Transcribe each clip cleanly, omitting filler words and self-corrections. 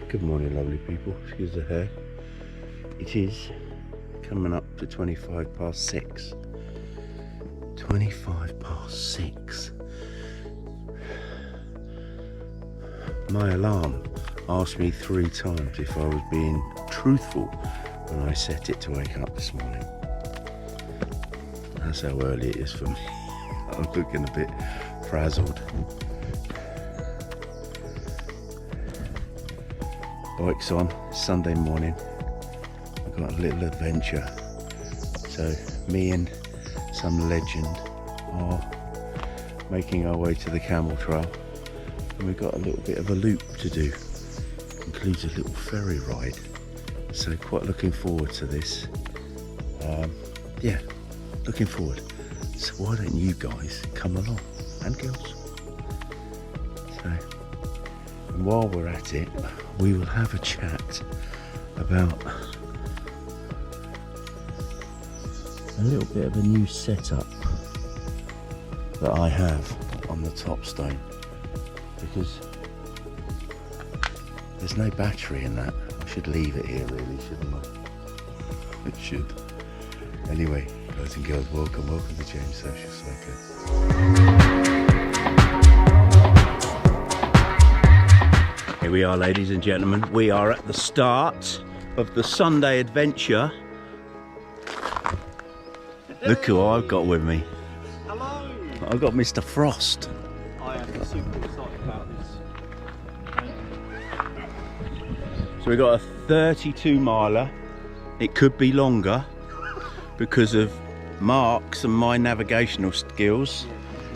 Good morning, lovely people. Excuse the hair. It is coming up to 25 past 6. 25 past 6. My alarm asked me 3 times if I was being truthful when I set it to wake up this morning. That's how early it is for me. I'm looking a bit frazzled. Bike's on, it's Sunday morning. I've got a little adventure. So me and some legend are making our way to the Camel Trail, and we've got a little bit of a loop to do. Includes a little ferry ride. So quite looking forward to this. Yeah, looking forward. So why don't you guys come along, and girls? So, and while we're at it, we will have a chat about a little bit of a new setup that I have on the Topstone, because there's no battery in that. I should leave it here really, shouldn't I? It should. Anyway, guys and girls, welcome to James Social Cycling. Here we are, ladies and gentlemen. We are at the start of the Sunday adventure. Look who I've got with me. Hello! I've got Mr. Frost. I am super excited about this. So we've got a 32 miler. It could be longer because of Mark's and my navigational skills.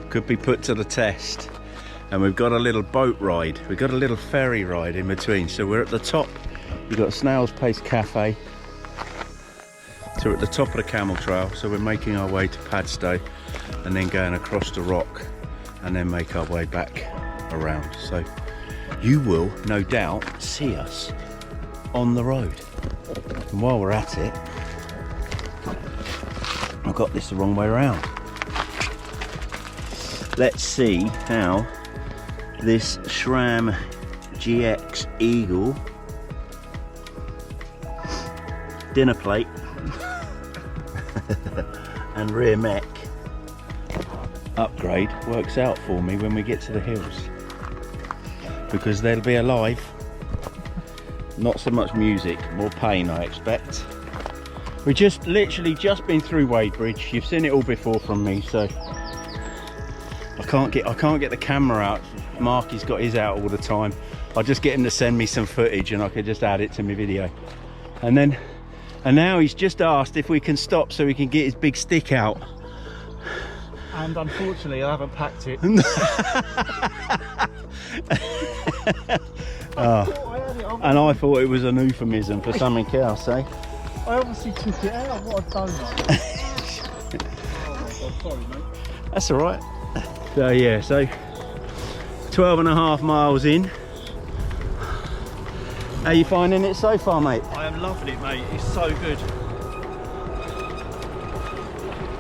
Could be put to the test. And we've got a little boat ride. We've got a little ferry ride in between. So we're at the top. We've got Snail's Pace Cafe. So we're at the top of the Camel Trail. So we're making our way to Padstow and then going across the rock and then make our way back around. So you will no doubt see us on the road. And while we're at it, I've got this the wrong way around. Let's see how this SRAM GX Eagle dinner plate and rear mech upgrade works out for me when we get to the hills, because they'll be alive. Not so much music, more pain I expect. We literally just been through Wadebridge. You've seen it all before from me, so I can't get the camera out. Marky's got his out all the time. I'll just get him to send me some footage and I can just add it to my video. And now he's just asked if we can stop so he can get his big stick out. And unfortunately I haven't packed it. And I thought it was an euphemism for something else, eh? I obviously took it out. What a donut. Oh my God, sorry mate. That's alright. So yeah, 12.5 miles in. How you finding it so far, mate? I am loving it, mate. It's so good.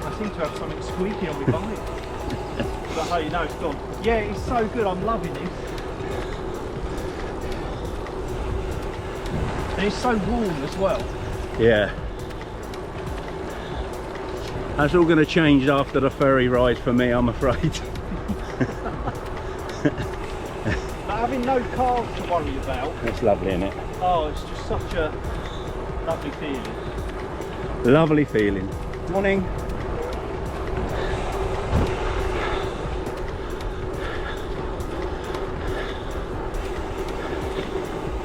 I seem to have something squeaky on my bike. But how you know it's gone? Yeah, it's so good. I'm loving it. And it's so warm as well. Yeah. That's all going to change after the ferry ride for me, I'm afraid. But having no cars to worry about. That's lovely, isn't it? Oh, it's just such a lovely feeling. Lovely feeling. Morning.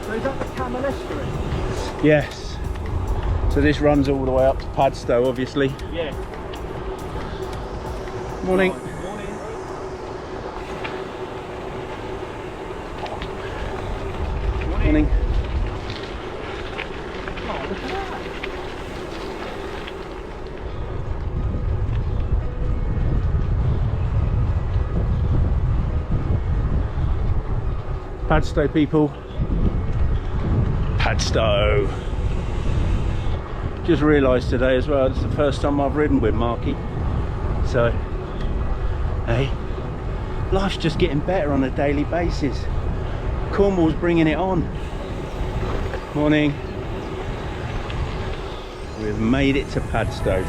So is that the Camel estuary? Yes. So this runs all the way up to Padstow, obviously. Yeah. Morning. Morning. Morning. Oh, look at that. Padstow, people. Padstow. Just realised today as well, it's the first time I've ridden with Marky. So, hey, life's just getting better on a daily basis. Cornwall's bringing it on. Morning. We've made it to Padstow.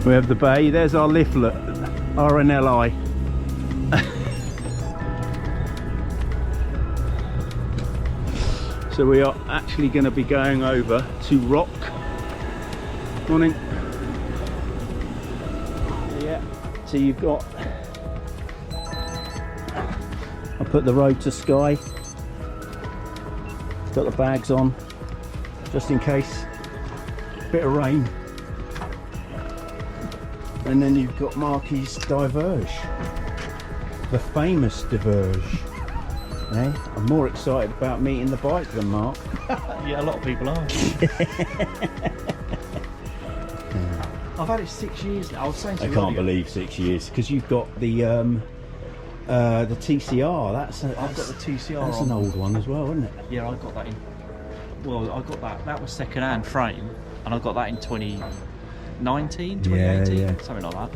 We have the bay. There's our leaflet, RNLI. So we are actually going to be going over to Rock. Morning. Yeah. So you've got. I put the road to Sky. Got the bags on, just in case. Bit of rain. And then you've got Marky's Diverge, the famous Diverge. Eh? I'm more excited about meeting the bike than Mark. Yeah, a lot of people are. I've had it 6 years now. I was saying to I you can't earlier, believe 6 years, because you've got the TCR. I've got the TCR That's on. an old one as well, isn't it? Yeah, I got that in. Well, I got that. That was second-hand frame, and I got that in 2019, 2018, Yeah. something like that.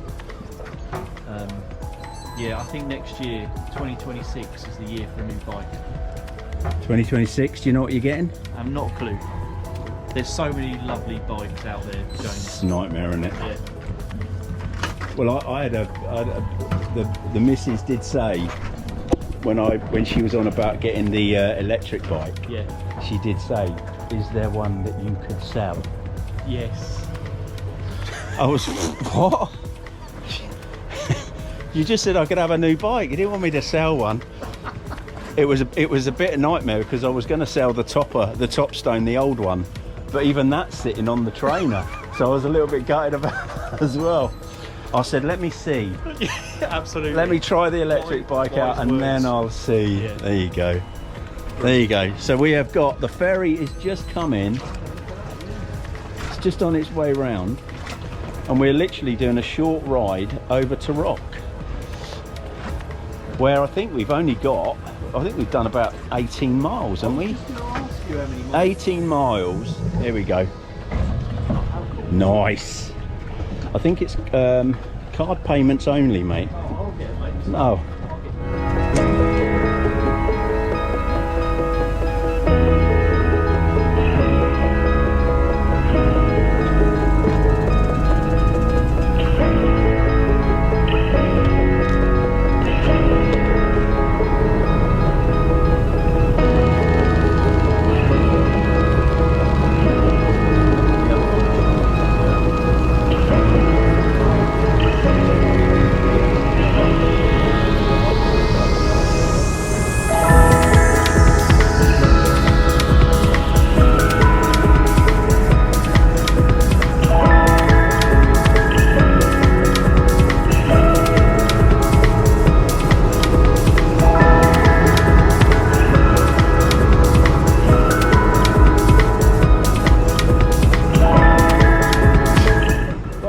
Yeah, I think next year, 2026, is the year for a new bike. 2026. Do you know what you're getting? I have not a clue. There's so many lovely bikes out there, James. It's a nightmare, isn't it? Yeah. Well, the missus did say when she was on about getting the electric bike, Yeah. she did say, "Is there one that you could sell?" Yes. I was, what? You just said I could have a new bike. You didn't want me to sell one. It was a bit of a nightmare, because I was going to sell the Topstone, the old one, but even that's sitting on the trainer, so I was a little bit gutted about that as well. I said, let me see. Yeah, absolutely. Let me try the electric bike out, and then I'll see. Yeah. There you go. There you go. So we have got the ferry is just come in. It's just on its way round, and we're literally doing a short ride over to Rock, where I think we've done about 18 miles, haven't we? 18 miles. Here we go. Nice. I think it's card payments only, mate. I'll get it, mate. No.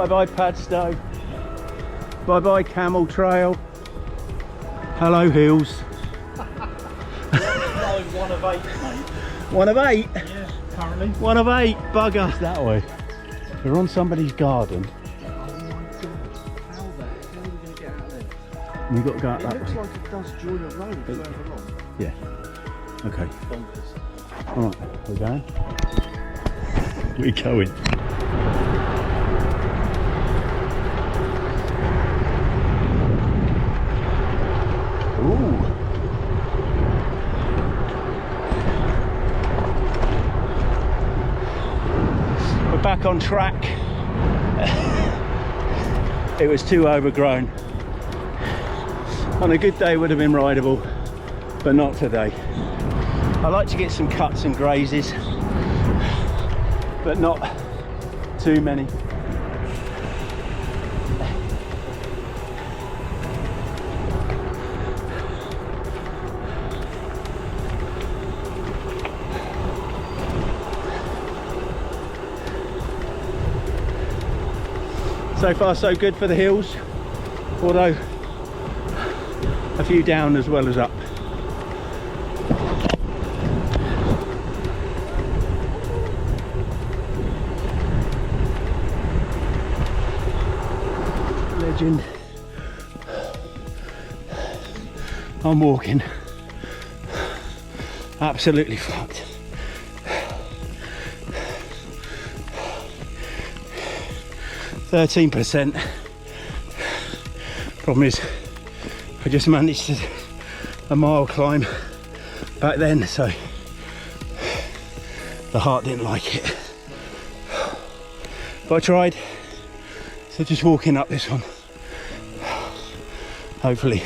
Bye bye Padstow. Bye bye Camel Trail. Hello Hills. One of 8, mate. 1 of 8? Yeah, currently. 1 of 8. Bugger. It's that way. We're on somebody's garden. Oh my god. How the hell are we going to get out of there? We've got to go out It that looks way. like it does join a road further along. Yeah. Okay. Bonkers. Alright, we're going. We're going. Ooh. We're back on track. It was too overgrown. On a good day would have been rideable, but not today. I like to get some cuts and grazes, but not too many. So far so good for the hills, although a few down as well as up. Legend. I'm walking. Absolutely fucked. %. Problem is, I just managed a mile climb back then, so the heart didn't like it. But I tried, so just walking up this one. Hopefully.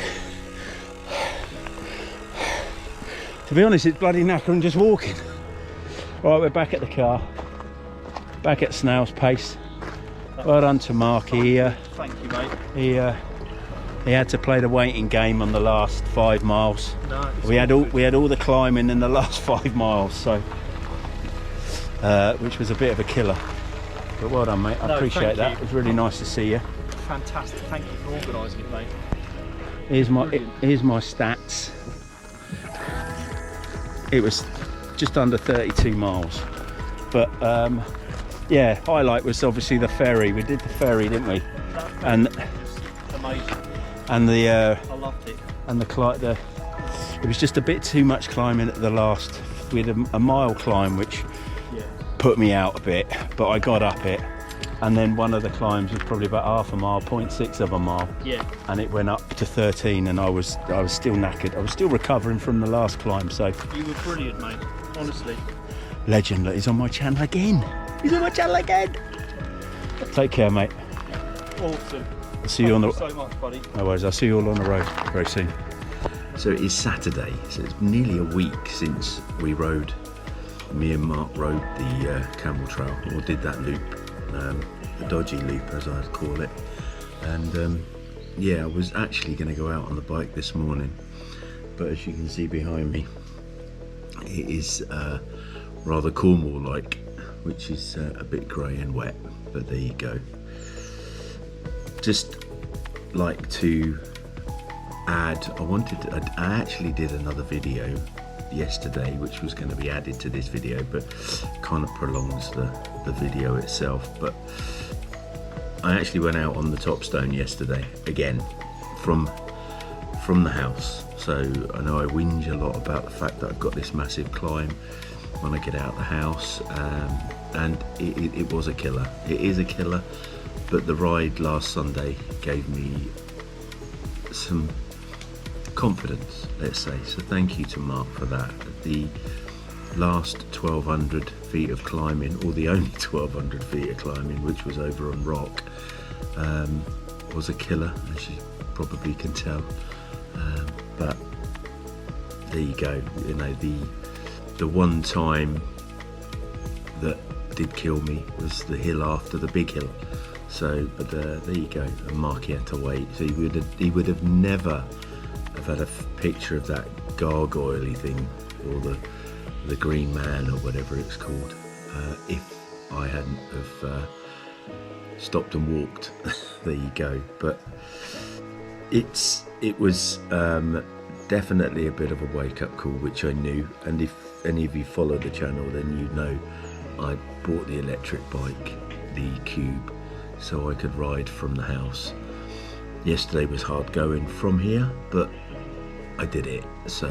To be honest, it's bloody knackering just walking. Right, we're back at the car, back at snail's pace. Well done to Mark. Thank you, mate. He had to play the waiting game on the last 5 miles. No, we had all the climbing in the last 5 miles, so which was a bit of a killer. But well done, mate. I appreciate that. It was really nice to see you. Fantastic. Thank you for organising it, mate. Here's my stats. It was just under 32 miles, but yeah, highlight was obviously the ferry. We did the ferry, didn't we? And amazing. And the I loved it. And it was just a bit too much climbing at the last. We had a mile climb, which put me out a bit, but I got up it. And then one of the climbs was probably about half a mile, 0.6 of a mile. Yeah. And it went up to 13, and I was still knackered. I was still recovering from the last climb. So you were brilliant, mate. Honestly. Legend. Look, he's on my channel again. He's on my channel again. Take care, mate. Awesome. I'll see you on the. Thank you so much, buddy. No worries. I'll see you all on the road very soon. So it is Saturday. So it's nearly a week since we rode. Me and Mark rode the Camel Trail, or did that loop. The dodgy loop, as I'd call it. And yeah, I was actually going to go out on the bike this morning, but as you can see behind me, it is rather Cornwall-like, which is a bit grey and wet, but there you go. Just like to add, I actually did another video yesterday which was going to be added to this video, but kind of prolongs the video itself. But I actually went out on the Topstone yesterday again from the house. So I know I whinge a lot about the fact that I've got this massive climb when I get out of the house, and it was a killer. It is a killer, but the ride last Sunday gave me some confidence, let's say. So thank you to Mark for that. The last 1,200 feet of climbing, or the only 1,200 feet of climbing, which was over on rock, was a killer, as you probably can tell. But there you go. You know, the one time that did kill me was the hill after the big hill. So, but there you go. And Mark had to wait. So he would have never have had a picture of that gargoyle-y thing, or the green man, or whatever it's called, if I hadn't have stopped and walked. There you go. But it was definitely a bit of a wake-up call, which I knew. And if any of you follow the channel, then you know I bought the electric bike, the Cube, so I could ride from the house. Yesterday was hard going from here, but I did it. So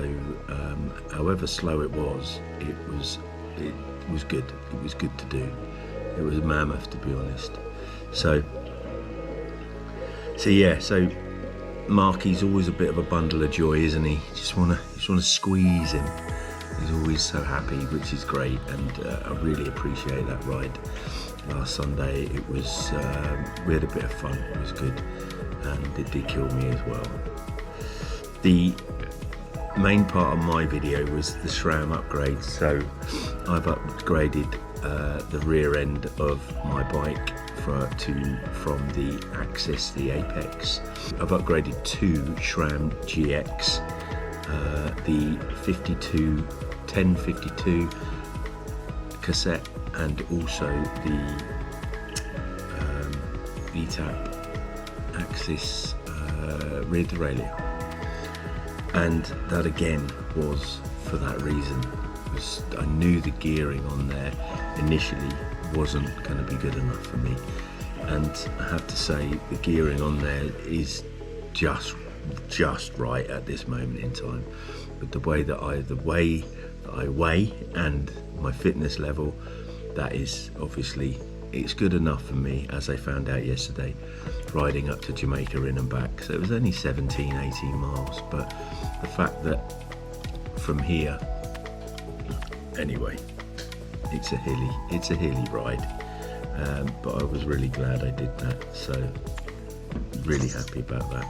however slow it was good. It was good to do. It was a mammoth, to be honest. So yeah, so Marky's always a bit of a bundle of joy, isn't he? Just wanna squeeze him. He's always so happy, which is great, and I really appreciate that ride last Sunday. It was we had a bit of fun. It was good, and it did kill me as well. The main part of my video was the SRAM upgrade. So I've upgraded the rear end of my bike from the Axis, the Apex. I've upgraded 2 SRAM GX, the 1052 cassette, and also the VTAP Axis rear derailleur. And that again was for that reason, because I knew the gearing on there initially wasn't going to be good enough for me, and I have to say the gearing on there is just just right at this moment in time. But the way that I weigh and my fitness level, that is obviously, it's good enough for me, as I found out yesterday, riding up to Jamaica in and back. So it was only 17, 18 miles, but the fact that from here, anyway, it's a hilly ride, but I was really glad I did that, so really happy about that.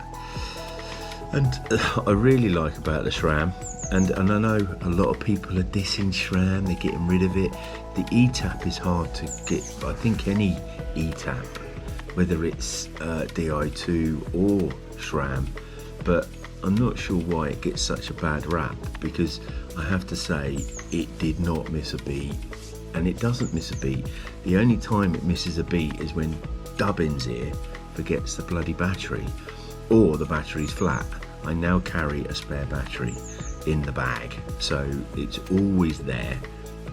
And I really like about the SRAM, and I know a lot of people are dissing SRAM, they're getting rid of it. The E-tap is hard to get. I think any E-tap, whether it's Di2 or SRAM, but I'm not sure why it gets such a bad rap, because I have to say it did not miss a beat, and it doesn't miss a beat. The only time it misses a beat is when Dubbins here forgets the bloody battery, or the battery's flat. I now carry a spare battery in the bag, so it's always there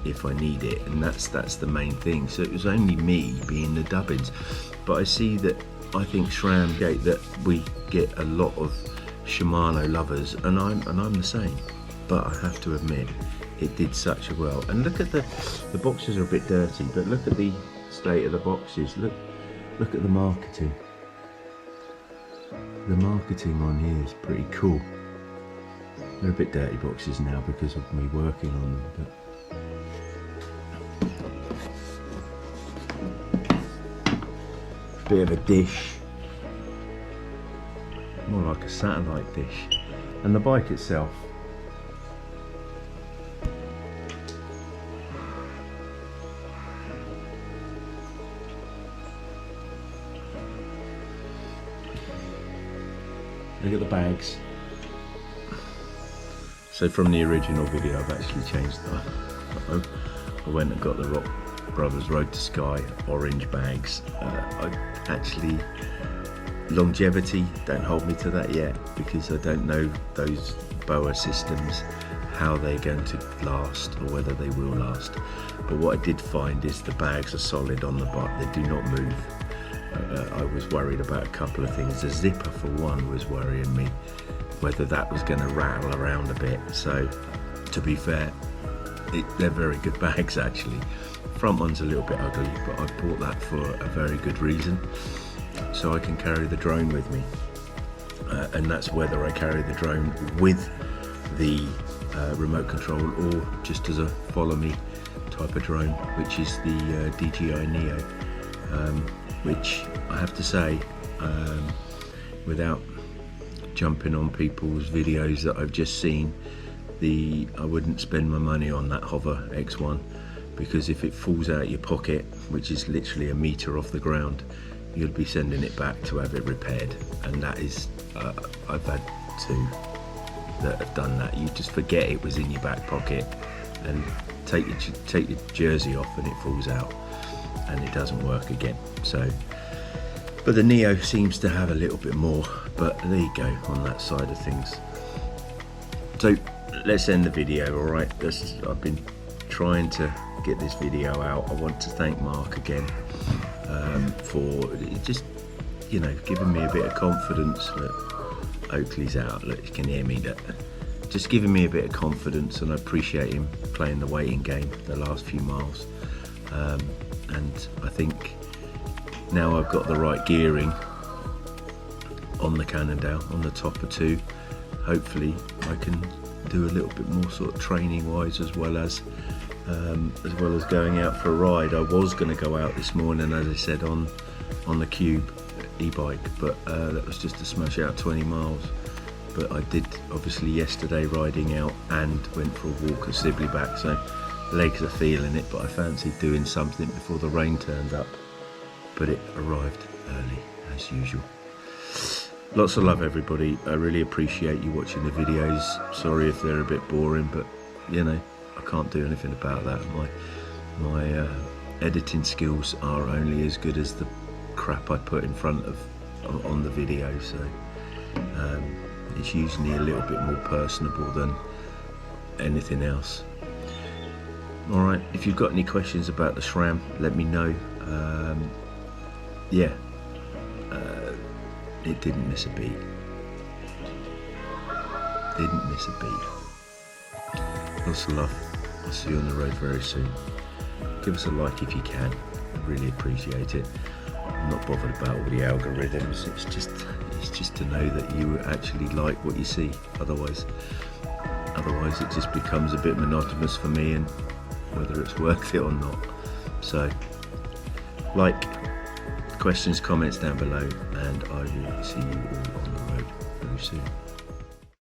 if I need it, and that's the main thing. So it was only me being the Dubbins, but I see that, I think SRAM Gate, that we get a lot of Shimano lovers, and I'm the same, but I have to admit it did such a well. And look at the boxes are a bit dirty, but look at the state of the boxes. Look at the marketing. The marketing on here is pretty cool. They're a bit dirty boxes now because of me working on them, but bit of a dish, more like a satellite dish. And the bike itself, look at the bags. So from the original video, I've actually changed that. I went and got the Rock Brothers Road to Sky orange bags. Longevity, don't hold me to that yet, because I don't know those BOA systems, how they're going to last or whether they will last. But what I did find is the bags are solid on the bike, they do not move. I was worried about a couple of things. The zipper for one was worrying me, whether that was going to rattle around a bit. So to be fair, they're very good bags actually. Front one's a little bit ugly, but I bought that for a very good reason, so I can carry the drone with me, and that's whether I carry the drone with the remote control or just as a follow me type of drone, which is the DJI Neo, which I have to say, without jumping on people's videos that I've just seen, I wouldn't spend my money on that Hover X1, because if it falls out your pocket, which is literally a metre off the ground, you'll be sending it back to have it repaired. And that is, I've had two that have done that. You just forget it was in your back pocket and take your jersey off and it falls out and it doesn't work again. So, but the Neo seems to have a little bit more, but there you go on that side of things. So let's end the video, all right? I've been trying to get this video out. I want to thank Mark again for just, you know, giving me a bit of confidence that Oakley's out. Look, you can hear me. That just giving me a bit of confidence, and I appreciate him playing the waiting game the last few miles. And I think now I've got the right gearing on the Cannondale, on the top of two. Hopefully I can do a little bit more sort of training wise, as well as going out for a ride. I was going to go out this morning, as I said, on the Cube e-bike, but that was just to smash out 20 miles. But I did obviously yesterday riding out and went for a walk at Sibley back, so legs are feeling it, but I fancied doing something before the rain turned up, but it arrived early as usual. Lots of love, everybody. I really appreciate you watching the videos. Sorry if they're a bit boring, but you know, I can't do anything about that. My editing skills are only as good as the crap I put in front of on the video, so it's usually a little bit more personable than anything else. Alright, if you've got any questions about the SRAM, let me know. Yeah, it didn't miss a beat. Didn't miss a beat. Lots of love. I'll see you on the road very soon. Give us a like if you can. I really appreciate it. I'm not bothered about all the algorithms. It's just to know that you actually like what you see. Otherwise it just becomes a bit monotonous for me, and whether it's worth it or not. So, like, questions, comments down below, and I will see you all on the road very soon.